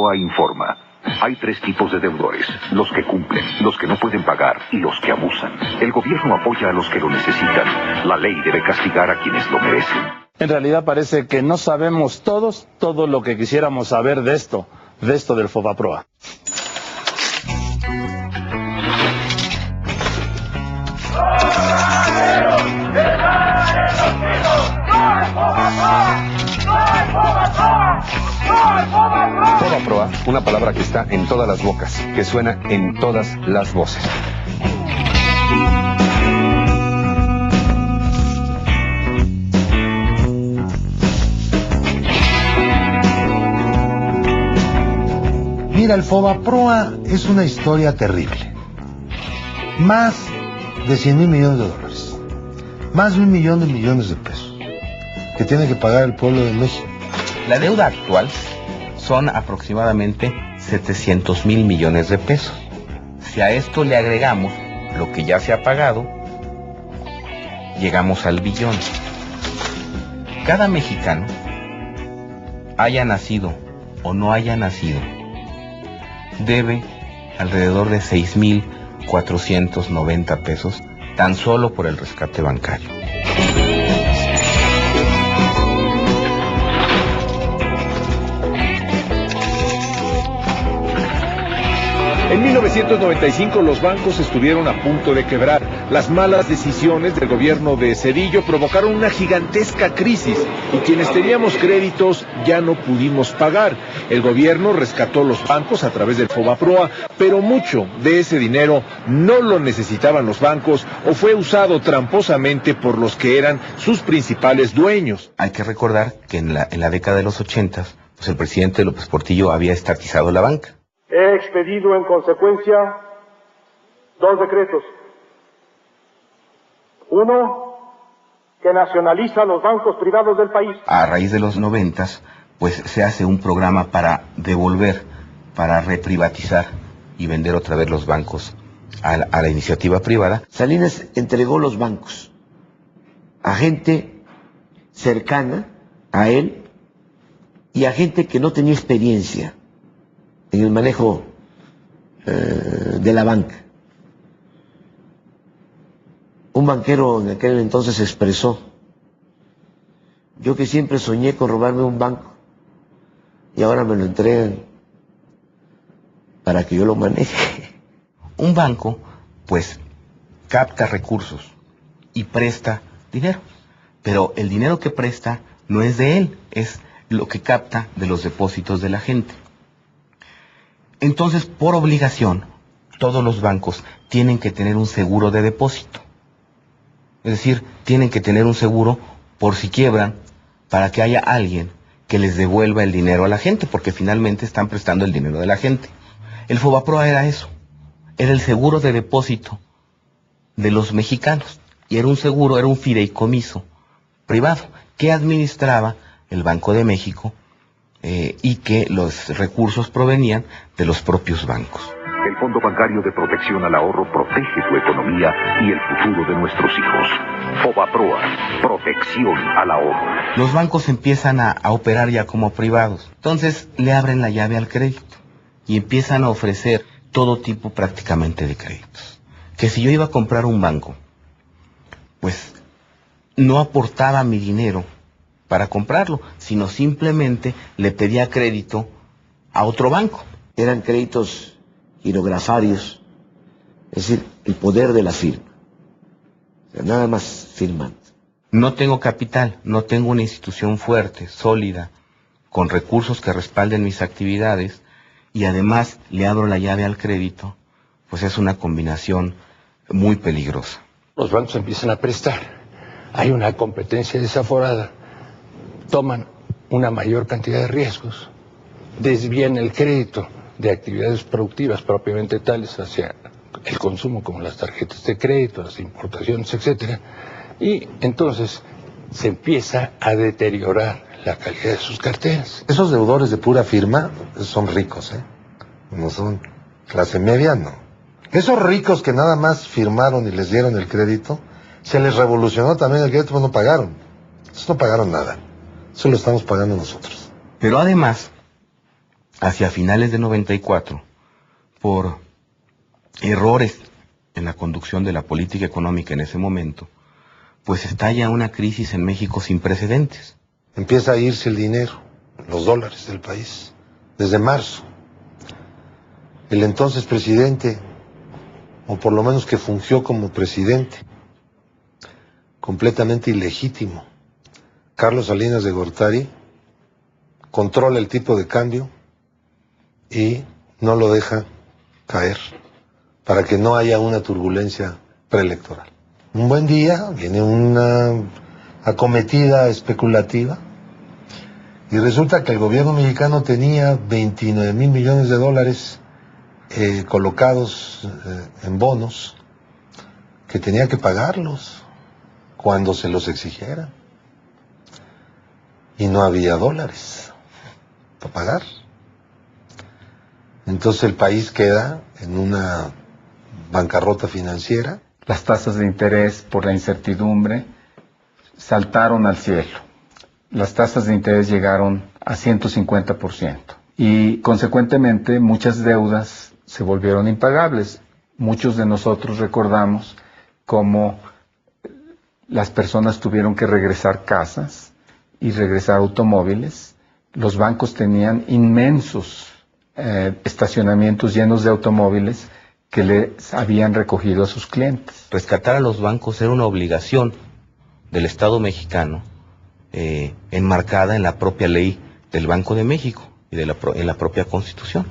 Fobaproa informa. Hay 3 tipos de deudores: los que cumplen, los que no pueden pagar y los que abusan. El gobierno apoya a los que lo necesitan. La ley debe castigar a quienes lo merecen. En realidad parece que no sabemos todos todo lo que quisiéramos saber de esto del Fobaproa. Fobaproa, una palabra que está en todas las bocas, que suena en todas las voces. Mira, el Fobaproa es una historia terrible. Más de 100,000 millones de dólares. Más de 1 millón de millones de pesos que tiene que pagar el pueblo de México. La deuda actual son aproximadamente 700,000 millones de pesos. Si a esto le agregamos lo que ya se ha pagado, llegamos al billón. Cada mexicano, haya nacido o no haya nacido, debe alrededor de 6,490 pesos tan solo por el rescate bancario. En 1995 los bancos estuvieron a punto de quebrar. Las malas decisiones del gobierno de Zedillo provocaron una gigantesca crisis y quienes teníamos créditos ya no pudimos pagar. El gobierno rescató los bancos a través del Fobaproa, pero mucho de ese dinero no lo necesitaban los bancos o fue usado tramposamente por los que eran sus principales dueños. Hay que recordar que en la década de los 80, pues el presidente López Portillo había estatizado la banca. He expedido en consecuencia 2 decretos. Uno, que nacionaliza los bancos privados del país. A raíz de los 90, pues se hace un programa para devolver, para reprivatizar y vender otra vez los bancos a la iniciativa privada. Salinas entregó los bancos a gente cercana a él y a gente que no tenía experiencia en el manejo de la banca. Un banquero en aquel entonces expresó: yo que siempre soñé con robarme un banco y ahora me lo entregan para que yo lo maneje. Un banco, pues, capta recursos y presta dinero, pero el dinero que presta no es de él, es lo que capta de los depósitos de la gente. Entonces, por obligación, todos los bancos tienen que tener un seguro de depósito. Es decir, tienen que tener un seguro por si quiebran, para que haya alguien que les devuelva el dinero a la gente, porque finalmente están prestando el dinero de la gente. El Fobaproa era eso, era el seguro de depósito de los mexicanos, y era un seguro, era un fideicomiso privado que administraba el Banco de México, y que los recursos provenían de los propios bancos. El Fondo Bancario de Protección al Ahorro protege tu economía y el futuro de nuestros hijos. Fobaproa, protección al ahorro. Los bancos empiezan a operar ya como privados. Entonces le abren la llave al crédito y empiezan a ofrecer todo tipo prácticamente de créditos. Que si yo iba a comprar un banco, pues no aportaba mi dinero para comprarlo, sino simplemente le pedía crédito a otro banco. Eran créditos girografarios, es decir, el poder de la firma. O sea, nada más firmando. No tengo capital, no tengo una institución fuerte, sólida, con recursos que respalden mis actividades, y además le abro la llave al crédito, pues es una combinación muy peligrosa. Los bancos empiezan a prestar, hay una competencia desaforada, toman una mayor cantidad de riesgos, desvían el crédito de actividades productivas propiamente tales hacia el consumo, como las tarjetas de crédito, las importaciones, etcétera, y entonces se empieza a deteriorar la calidad de sus carteras. Esos deudores de pura firma son ricos, no son clase media, no. Esos ricos que nada más firmaron y les dieron el crédito, se les revolucionó también el crédito, pues no pagaron. Esos no pagaron nada. Eso lo estamos pagando nosotros. Pero además, hacia finales de 94, por errores en la conducción de la política económica en ese momento, pues estalla una crisis en México sin precedentes. Empieza a irse el dinero, los dólares del país, desde marzo. El entonces presidente, o por lo menos que fungió como presidente, completamente ilegítimo, Carlos Salinas de Gortari, controla el tipo de cambio y no lo deja caer para que no haya una turbulencia preelectoral. Un buen día viene una acometida especulativa y resulta que el gobierno mexicano tenía 29,000 millones de dólares colocados en bonos que tenía que pagarlos cuando se los exigiera. Y no había dólares para pagar. Entonces el país queda en una bancarrota financiera. Las tasas de interés por la incertidumbre saltaron al cielo. Las tasas de interés llegaron a 150% y consecuentemente muchas deudas se volvieron impagables. Muchos de nosotros recordamos cómo las personas tuvieron que regresar casas y regresar automóviles. Los bancos tenían inmensos estacionamientos llenos de automóviles que les habían recogido a sus clientes. Rescatar a los bancos era una obligación del Estado mexicano, enmarcada en la propia ley del Banco de México y en la propia Constitución.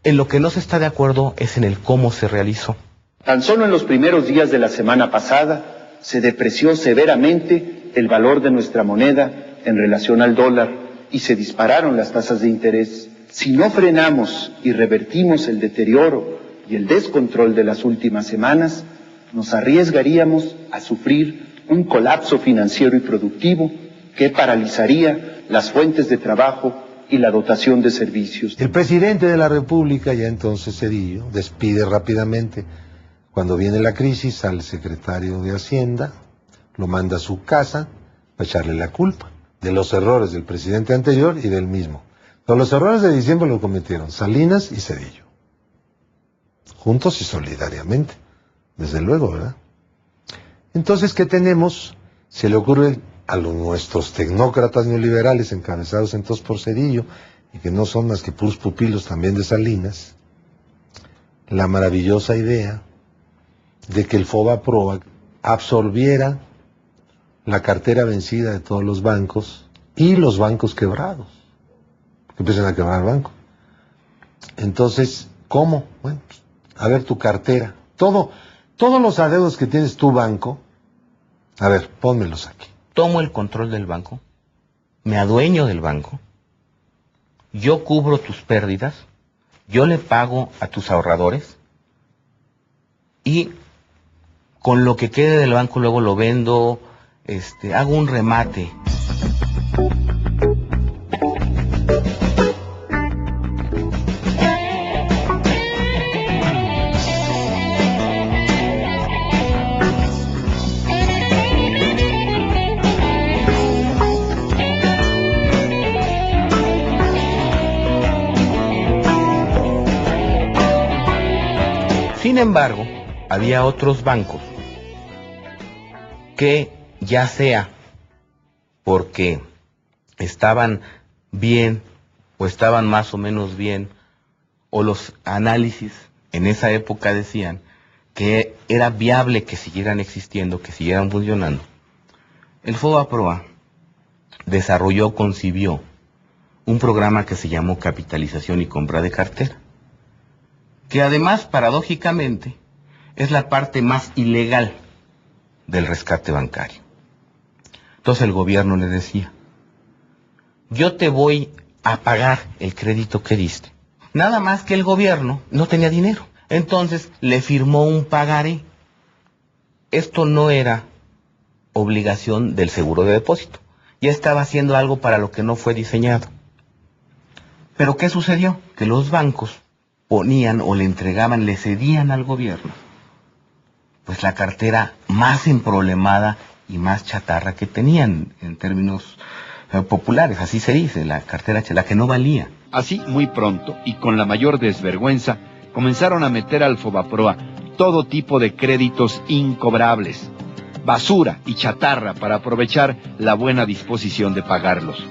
En lo que no se está de acuerdo es en el cómo se realizó. Tan solo en los primeros días de la semana pasada se depreció severamente el valor de nuestra moneda en relación al dólar y se dispararon las tasas de interés. Si no frenamos y revertimos el deterioro y el descontrol de las últimas semanas, nos arriesgaríamos a sufrir un colapso financiero y productivo que paralizaría las fuentes de trabajo y la dotación de servicios. El presidente de la República, ya entonces Zedillo, despide rápidamente. Cuando viene la crisis al secretario de Hacienda, lo manda a su casa para echarle la culpa de los errores del presidente anterior y del mismo. Pero los errores de diciembre los cometieron Salinas y Zedillo, juntos y solidariamente, desde luego, ¿verdad? Entonces, ¿qué tenemos? Se le ocurre a nuestros tecnócratas neoliberales encabezados entonces por Zedillo, y que no son más que puros pupilos también de Salinas, la maravillosa idea de que el FOBAPROA absorbiera la cartera vencida de todos los bancos y los bancos quebrados, que empiezan a quebrar el banco. Entonces, ¿cómo? Bueno, pues, a ver tu cartera, todos los adeudos que tienes tu banco, a ver, pónmelos aquí. Tomo el control del banco, me adueño del banco, yo cubro tus pérdidas, yo le pago a tus ahorradores y con lo que quede del banco luego lo vendo, hago un remate. Sin embargo, había otros bancos que, ya sea porque estaban bien o estaban más o menos bien, o los análisis en esa época decían que era viable que siguieran existiendo, que siguieran funcionando, el FOBAPROA concibió un programa que se llamó Capitalización y Compra de Cartera, que además, paradójicamente, es la parte más ilegal del rescate bancario. Entonces el gobierno le decía, yo te voy a pagar el crédito que diste. Nada más que el gobierno no tenía dinero. Entonces le firmó un pagaré. Esto no era obligación del seguro de depósito. Ya estaba haciendo algo para lo que no fue diseñado. Pero ¿qué sucedió? Que los bancos ponían o le entregaban, le cedían al gobierno, pues la cartera más emproblemada y más chatarra que tenían en términos populares, así se dice, la cartera H, la que no valía. Así, muy pronto, y con la mayor desvergüenza, comenzaron a meter al Fobaproa todo tipo de créditos incobrables, basura y chatarra para aprovechar la buena disposición de pagarlos.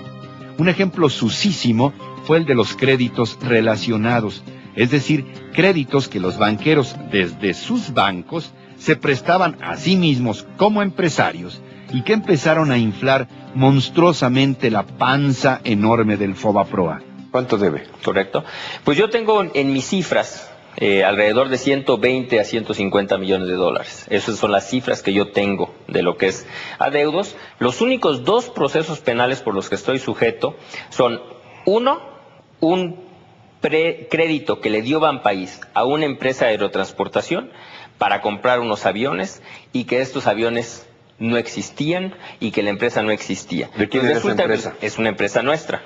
Un ejemplo sucísimo fue el de los créditos relacionados, es decir, créditos que los banqueros desde sus bancos se prestaban a sí mismos como empresarios y que empezaron a inflar monstruosamente la panza enorme del Fobaproa. ¿Cuánto debe? Correcto. Pues yo tengo en mis cifras alrededor de 120 a 150 millones de dólares. Esas son las cifras que yo tengo de lo que es adeudos. Los únicos 2 procesos penales por los que estoy sujeto son, uno, un crédito que le dio Banpaís a una empresa de aerotransportación para comprar unos aviones y que estos aviones no existían y que la empresa no existía. ¿De quién es esa empresa? Es una empresa nuestra.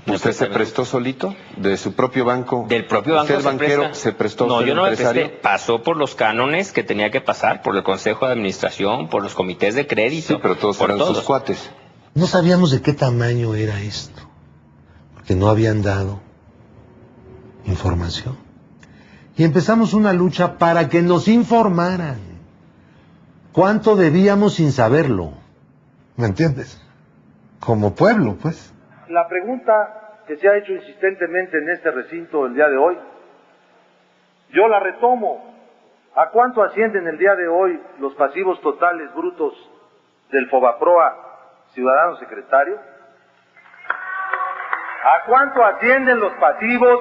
¿Usted se prestó solito? ¿De su propio banco? Del propio banco. ¿Usted banquero se prestó? No, yo no me empresario? presté. Pasó por los cánones que tenía que pasar, por el Consejo de Administración, por los comités de crédito. Sí, pero todos eran sus cuates. No sabíamos de qué tamaño era esto, porque no habían dado información. Y empezamos una lucha para que nos informaran cuánto debíamos sin saberlo. ¿Me entiendes? Como pueblo, pues. La pregunta que se ha hecho insistentemente en este recinto el día de hoy, yo la retomo. ¿A cuánto ascienden el día de hoy los pasivos totales brutos del Fobaproa, ciudadano secretario? ¿A cuánto ascienden los pasivos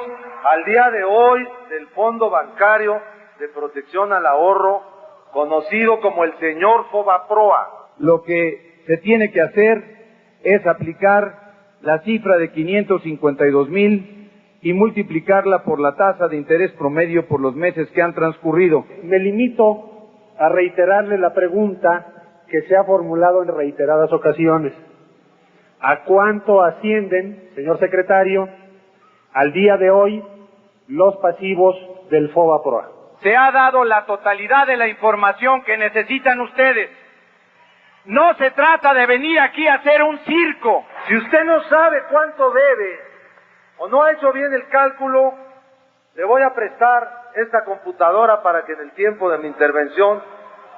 al día de hoy del Fondo Bancario de Protección al Ahorro, conocido como el señor Fobaproa? Lo que se tiene que hacer es aplicar la cifra de 552,000 y multiplicarla por la tasa de interés promedio por los meses que han transcurrido. Me limito a reiterarle la pregunta que se ha formulado en reiteradas ocasiones. ¿A cuánto ascienden, señor secretario, al día de hoy los pasivos del Fobaproa? Se ha dado la totalidad de la información que necesitan ustedes. No se trata de venir aquí a hacer un circo. Si usted no sabe cuánto debe o no ha hecho bien el cálculo, le voy a prestar esta computadora para que en el tiempo de mi intervención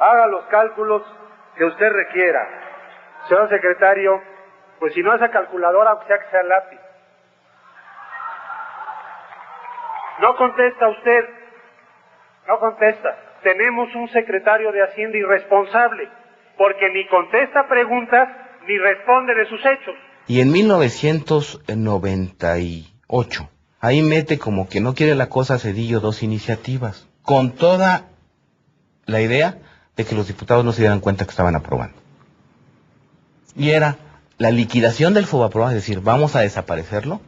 haga los cálculos que usted requiera. Señor secretario, pues si no esa calculadora, sea que sea lápiz. No contesta usted. No contesta. Tenemos un secretario de Hacienda irresponsable, porque ni contesta preguntas ni responde de sus hechos. Y en 1998, ahí mete como que no quiere la cosa Zedillo 2 iniciativas, con toda la idea de que los diputados no se dieran cuenta que estaban aprobando. Y era la liquidación del Fobaproa, es decir, vamos a desaparecerlo,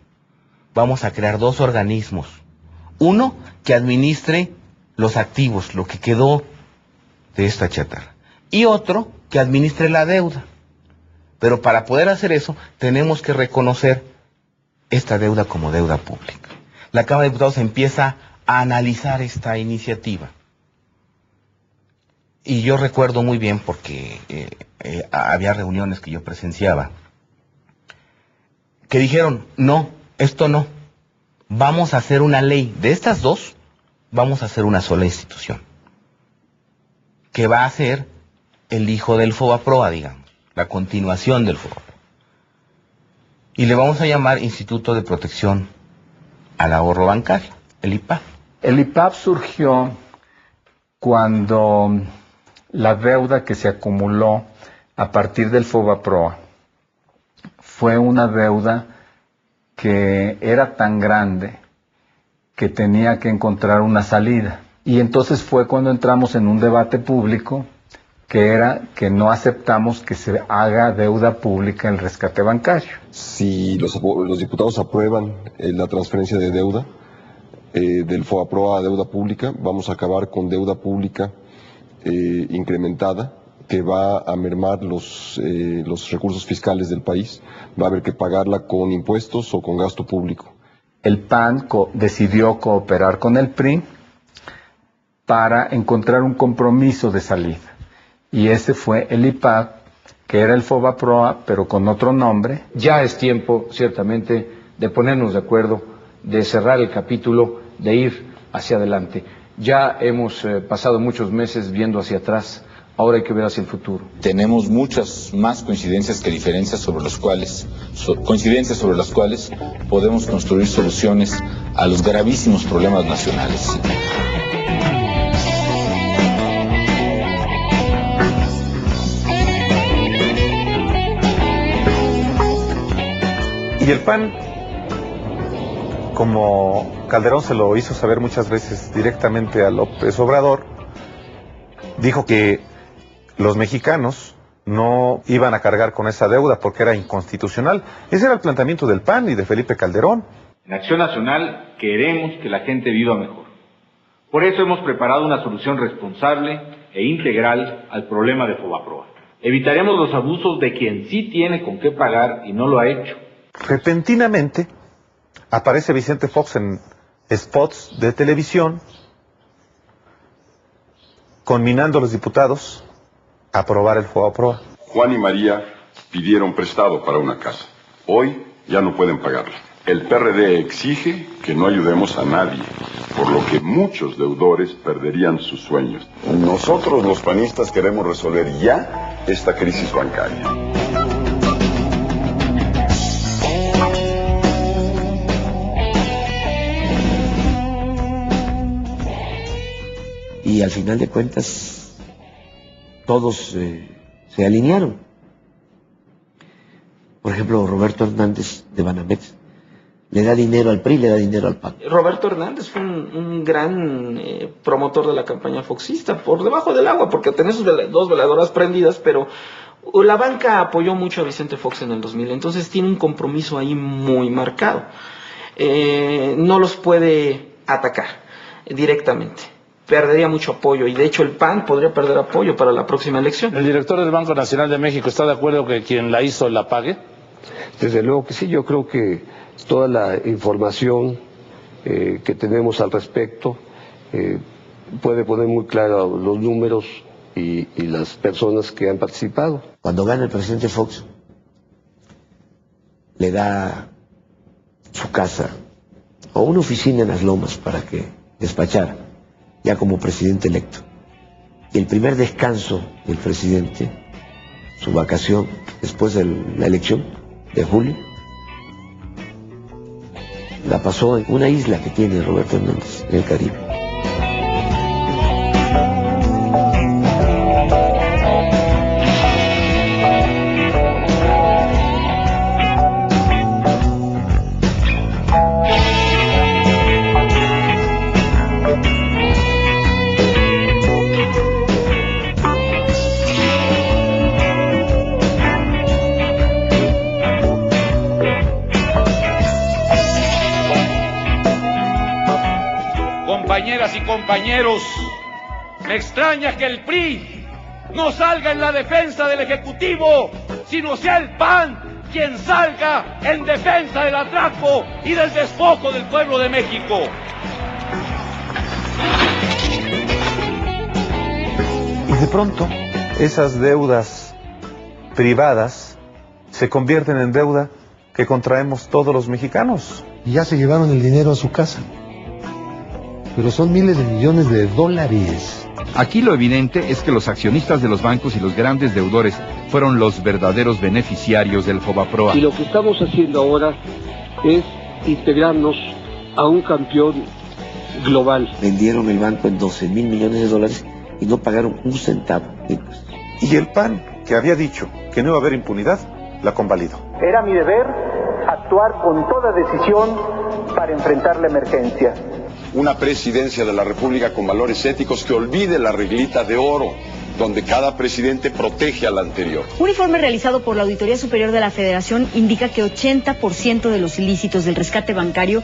vamos a crear 2 organismos. Uno que administre los activos, lo que quedó de esta chatarra, y otro que administre la deuda. Pero para poder hacer eso, tenemos que reconocer esta deuda como deuda pública. La Cámara de Diputados empieza a analizar esta iniciativa. Y yo recuerdo muy bien, porque había reuniones que yo presenciaba, que dijeron, no, esto no. Vamos a hacer una ley. De estas 2, vamos a hacer una sola institución, que va a ser el hijo del Fobaproa, digamos, la continuación del Fobaproa. Y le vamos a llamar Instituto de Protección al Ahorro Bancario, el IPAB. El IPAB surgió cuando la deuda que se acumuló a partir del Fobaproa fue una deuda que era tan grande que tenía que encontrar una salida. Y entonces fue cuando entramos en un debate público que era que no aceptamos que se haga deuda pública en el rescate bancario. Si los diputados aprueban la transferencia de deuda del Fobaproa a deuda pública, vamos a acabar con deuda pública incrementada, que va a mermar los recursos fiscales del país. Va a haber que pagarla con impuestos o con gasto público. El PAN decidió cooperar con el PRI para encontrar un compromiso de salida. Y ese fue el IPAB, que era el FOBAPROA, pero con otro nombre. Ya es tiempo, ciertamente, de ponernos de acuerdo, de cerrar el capítulo, de ir hacia adelante. Ya hemos pasado muchos meses viendo hacia atrás, ahora hay que ver hacia el futuro. Tenemos muchas más coincidencias que diferencias sobre las cuales podemos construir soluciones a los gravísimos problemas nacionales. Y el PAN, como Calderón se lo hizo saber muchas veces directamente a López Obrador, dijo que los mexicanos no iban a cargar con esa deuda porque era inconstitucional. Ese era el planteamiento del PAN y de Felipe Calderón. En Acción Nacional queremos que la gente viva mejor. Por eso hemos preparado una solución responsable e integral al problema de FOBAPROA. Evitaremos los abusos de quien sí tiene con qué pagar y no lo ha hecho. Repentinamente aparece Vicente Fox en spots de televisión conminando a los diputados a aprobar el FOBAPROA. Juan y María pidieron prestado para una casa. Hoy ya no pueden pagarla. El PRD exige que no ayudemos a nadie, por lo que muchos deudores perderían sus sueños. Nosotros los panistas queremos resolver ya esta crisis bancaria. Y al final de cuentas, todos se alinearon. Por ejemplo, Roberto Hernández de Banamex le da dinero al PRI, le da dinero al PAN. Roberto Hernández fue un gran promotor de la campaña foxista, por debajo del agua, porque tenía sus dos veladoras prendidas, pero la banca apoyó mucho a Vicente Fox en el 2000, entonces tiene un compromiso ahí muy marcado. No los puede atacar directamente. Perdería mucho apoyo y de hecho el PAN podría perder apoyo para la próxima elección. ¿El director del Banco Nacional de México está de acuerdo que quien la hizo la pague? Desde luego que sí, yo creo que toda la información que tenemos al respecto puede poner muy claro los números y las personas que han participado. Cuando gana el presidente Fox, le da su casa o una oficina en Las Lomas para que despachara, ya como presidente electo. Y el primer descanso del presidente, su vacación después de la elección de julio, la pasó en una isla que tiene Roberto Hernández en el Caribe. Compañeras y compañeros, me extraña que el PRI no salga en la defensa del Ejecutivo, sino sea el PAN quien salga en defensa del atraco y del despojo del pueblo de México. Y de pronto, esas deudas privadas se convierten en deuda que contraemos todos los mexicanos. Y ya se llevaron el dinero a su casa. Pero son miles de millones de dólares. Aquí lo evidente es que los accionistas de los bancos y los grandes deudores fueron los verdaderos beneficiarios del FOBAPROA. Y lo que estamos haciendo ahora es integrarnos a un campeón global. Vendieron el banco en 12,000 millones de dólares y no pagaron un centavo de impuestos. Y el PAN, que había dicho que no iba a haber impunidad, la convalidó. Era mi deber actuar con toda decisión para enfrentar la emergencia. Una presidencia de la República con valores éticos que olvide la reglita de oro, donde cada presidente protege al anterior. Un informe realizado por la Auditoría Superior de la Federación indica que 80% de los ilícitos del rescate bancario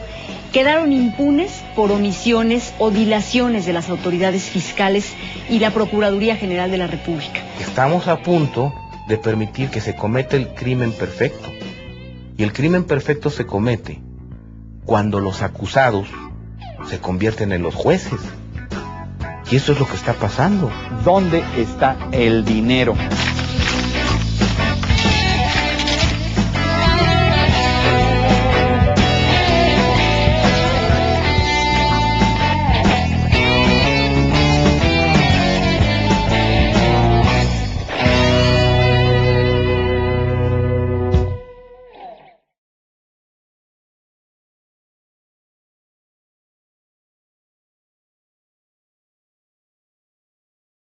quedaron impunes por omisiones o dilaciones de las autoridades fiscales y la Procuraduría General de la República. Estamos a punto de permitir que se cometa el crimen perfecto. Y el crimen perfecto se comete cuando los acusados se convierten en los jueces. Y eso es lo que está pasando. ¿Dónde está el dinero?